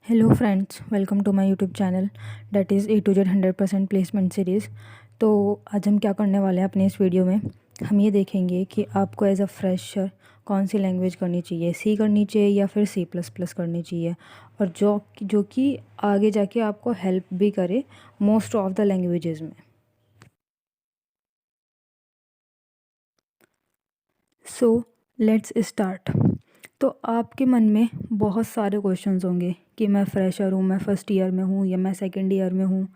Hello friends, welcome to my YouTube channel that is A to Z 100% placement series. तो आज हम क्या करने वाले हैं अपने इस वीडियो में, हम ये देखेंगे कि आपको एज अ फ्रेशर कौन सी लैंग्वेज करनी चाहिए, सी करनी चाहिए या फिर C++ करनी चाहिए, और जो कि आगे जाके आपको हेल्प भी करे मोस्ट ऑफ द लैंग्वेजेस में। So let's start. तो आपके मन में बहुत सारे क्वेश्चंस होंगे कि मैं फ्रेशर हूँ, मैं फ़र्स्ट ईयर में हूँ या मैं सेकंड ईयर में हूँ,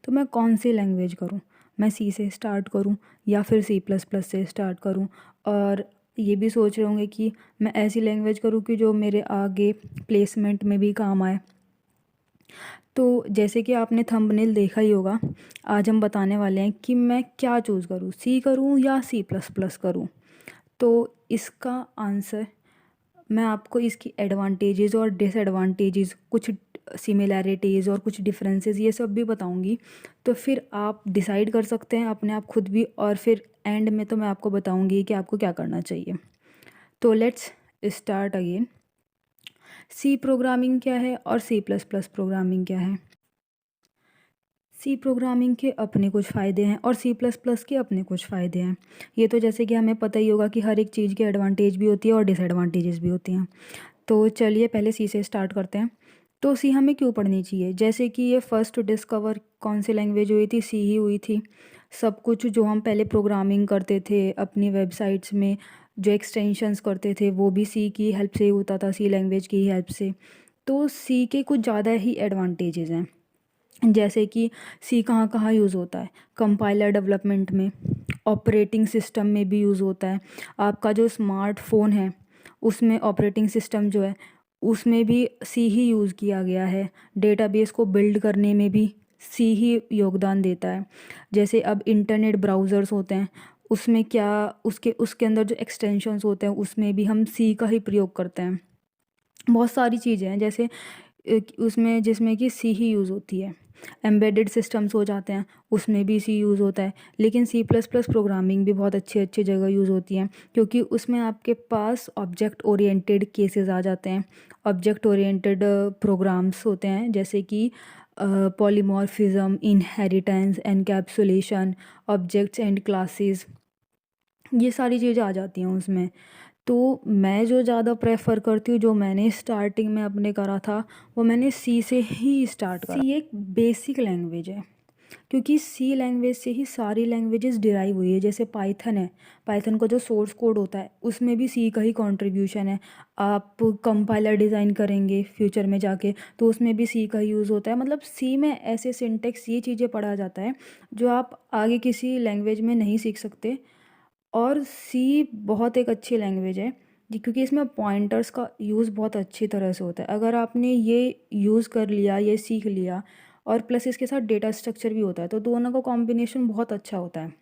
तो मैं कौन सी लैंग्वेज करूँ, मैं सी से स्टार्ट करूँ या फिर C++ से स्टार्ट करूँ। और ये भी सोच रहे होंगे कि मैं ऐसी लैंग्वेज करूँ कि जो मेरे आगे प्लेसमेंट में भी काम आए। तो जैसे कि आपने थंबनेल देखा ही होगा, आज हम बताने वाले हैं कि मैं क्या चूज़ करूँ, सी करूँ या C++ करूँ। तो इसका आंसर मैं आपको इसकी एडवांटेजेस और डिसएडवांटेजेस, कुछ सिमिलैरिटीज़ और कुछ डिफरेंसेस, ये सब भी बताऊंगी। तो फिर आप डिसाइड कर सकते हैं अपने आप खुद भी, और फिर एंड में तो मैं आपको बताऊंगी कि आपको क्या करना चाहिए। तो let's start again. C programming क्या है और C++ प्रोग्रामिंग क्या है। सी प्रोग्रामिंग के अपने कुछ फ़ायदे हैं और C++ के अपने कुछ फ़ायदे हैं। ये तो जैसे कि हमें पता ही होगा कि हर एक चीज़ की एडवांटेज भी होती है और डिसएडवांटेजेस भी होती हैं। तो चलिए पहले सी से स्टार्ट करते हैं। तो सी हमें क्यों पढ़नी चाहिए, जैसे कि ये फर्स्ट डिस्कवर कौन सी लैंग्वेज हुई थी, सी ही हुई थी। सब कुछ जो हम पहले प्रोग्रामिंग करते थे अपनी वेबसाइट्स में, जो एक्सटेंशंस करते थे, वो भी सी की हेल्प से ही होता था, सी लैंग्वेज की हेल्प से। तो सी के कुछ ज़्यादा ही एडवांटेजेस हैं, जैसे कि सी कहाँ कहाँ यूज़ होता है, कंपाइलर डेवलपमेंट में, ऑपरेटिंग सिस्टम में भी यूज़ होता है। आपका जो स्मार्टफोन है उसमें ऑपरेटिंग सिस्टम जो है उसमें भी सी ही यूज़ किया गया है। डेटाबेस को बिल्ड करने में भी सी ही योगदान देता है। जैसे अब इंटरनेट ब्राउज़र्स होते हैं, उसमें क्या, उसके उसके अंदर जो एक्सटेंशंस होते हैं उसमें भी हम सी का ही प्रयोग करते हैं। बहुत सारी चीज़ें हैं जैसे उसमें जिसमें कि सी ही यूज़ होती है। एम्बेडेड सिस्टम्स हो जाते हैं, उसमें भी सी यूज़ होता है। लेकिन C++ प्रोग्रामिंग भी बहुत अच्छी अच्छी जगह यूज़ होती है, क्योंकि उसमें आपके पास ऑब्जेक्ट ओरिएंटेड केसेस आ जाते हैं। ऑब्जेक्ट ओरिएंटेड प्रोग्राम्स होते हैं, जैसे कि polymorphism, inheritance, encapsulation, objects and classes, ये सारी चीज़ें आ जाती हैं उसमें। तो मैं जो ज़्यादा प्रेफर करती हूँ, जो मैंने स्टार्टिंग में अपने करा था, वो मैंने सी से ही स्टार्ट करा। सी एक बेसिक लैंग्वेज है, क्योंकि सी लैंग्वेज से ही सारी लैंग्वेजेस डिराइव हुई है। जैसे पाइथन है, पाइथन का जो सोर्स कोड होता है उसमें भी सी का ही कंट्रीब्यूशन है। आप कंपाइलर डिज़ाइन करेंगे फ्यूचर में जाके तो उसमें भी सी का यूज़ होता है। मतलब सी में ऐसे सिंटेक्स, ये चीज़ें पढ़ा जाता है जो आप आगे किसी लैंग्वेज में नहीं सीख सकते। और सी बहुत एक अच्छी लैंग्वेज है क्योंकि इसमें पॉइंटर्स का यूज़ बहुत अच्छी तरह से होता है। अगर आपने ये यूज़ कर लिया, ये सीख लिया, और प्लस इसके साथ डेटा स्ट्रक्चर भी होता है, तो दोनों का कॉम्बिनेशन बहुत अच्छा होता है।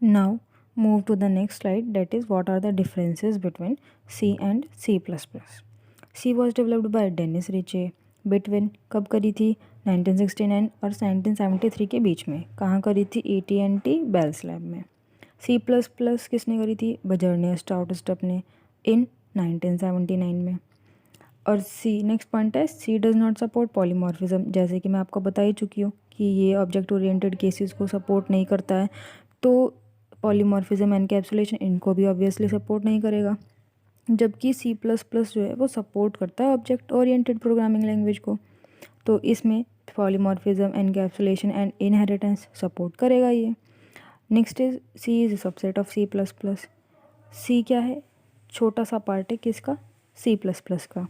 Now move to the next slide, that is what are the differences between C and C++। C was developed by Dennis Ritchie. Between कब करी थी, 1969 और 1973 के बीच में। कहाँ करी थी, AT&T बेल्स लैब में। C++ किसने करी थी, बजर्नियर स्टाउटस्टप ने, इन 1979 में। और सी, नेक्स्ट पॉइंट है, सी डज़ नॉट सपोर्ट पॉलीमॉर्फिज्म। जैसे कि मैं आपको बता ही चुकी हूँ कि ये ऑब्जेक्ट ओरिएंटेड केसेस को सपोर्ट नहीं करता है, तो पॉलीमॉर्फिज्म, एनकैप्सुलेशन, इनको भी ऑब्वियसली सपोर्ट नहीं करेगा। जबकि C++ जो है वो सपोर्ट करता है ऑब्जेक्ट ओरिएंटेड प्रोग्रामिंग लैंग्वेज को, तो इसमें polymorphism, encapsulation and inheritance support करेगा ये। Next is C is subset of C++। C क्या है, छोटा सा पार्ट है किसका, C++ का।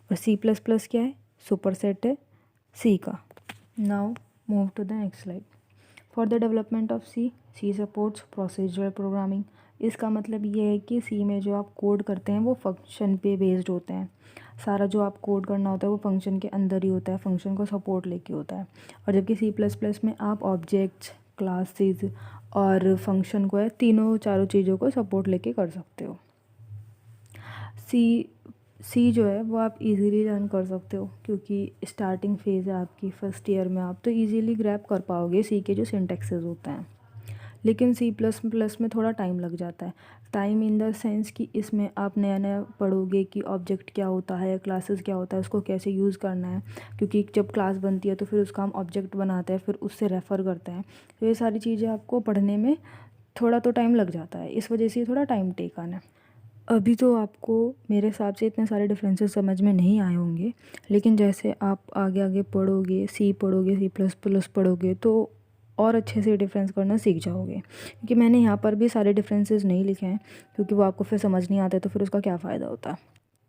और C++ क्या है, सुपर सेट है सी का। Now move to the next slide. For the development of C, C supports procedural programming. इसका मतलब ये है कि सी में जो आप कोड करते हैं वो फंक्शन पे बेस्ड होते हैं। सारा जो आप कोड करना होता है वो फंक्शन के अंदर ही होता है, फंक्शन को सपोर्ट लेके होता है। और जबकि C++ में आप ऑब्जेक्ट्स, क्लासेस और फंक्शन को है, तीनों चारों चीज़ों को सपोर्ट लेके कर सकते हो। सी सी जो है वो आप इजीली लर्न कर सकते हो, क्योंकि स्टार्टिंग फेज़ है आपकी, फर्स्ट ईयर में आप तो इजीली ग्रैब कर पाओगे सी के जो सिंटेक्सेस होते हैं। लेकिन सी प्लस प्लस में थोड़ा टाइम लग जाता है। टाइम इन द सेंस कि इसमें आप नया नया पढ़ोगे कि ऑब्जेक्ट क्या होता है, क्लासेस क्या होता है, उसको कैसे यूज़ करना है, क्योंकि जब क्लास बनती है तो फिर उसका हम ऑब्जेक्ट बनाते हैं, फिर उससे रेफ़र करते हैं। तो ये सारी चीज़ें आपको पढ़ने में थोड़ा तो टाइम लग जाता है, इस वजह से ये थोड़ा टाइम टेकन है। अभी तो आपको मेरे हिसाब से इतने सारे डिफरेंसेस समझ में नहीं आए होंगे, लेकिन जैसे आप आगे आगे पढ़ोगे, सी पढ़ोगे, सी प्लस प्लस पढ़ोगे, तो और अच्छे से डिफरेंस करना सीख जाओगे। क्योंकि मैंने यहाँ पर भी सारे डिफरेंसेस नहीं लिखे हैं, क्योंकि वो आपको फिर समझ नहीं आते, तो फिर उसका क्या फ़ायदा होता।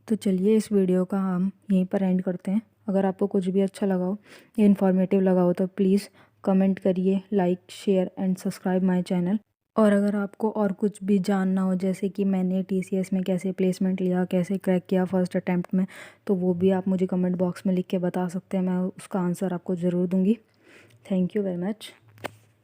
तो चलिए इस वीडियो का हम यहीं पर एंड करते हैं। अगर आपको कुछ भी अच्छा लगा हो या इन्फॉर्मेटिव लगा हो तो प्लीज़ कमेंट करिए, like, share and subscribe my channel. और अगर आपको और कुछ भी जानना हो, जैसे कि मैंने टीसीएस में कैसे प्लेसमेंट लिया, कैसे क्रैक किया फर्स्ट अटैम्प्ट में, तो वो भी आप मुझे कमेंट बॉक्स में लिख के बता सकते हैं, मैं उसका आंसर आपको ज़रूर दूँगी। Thank you very much.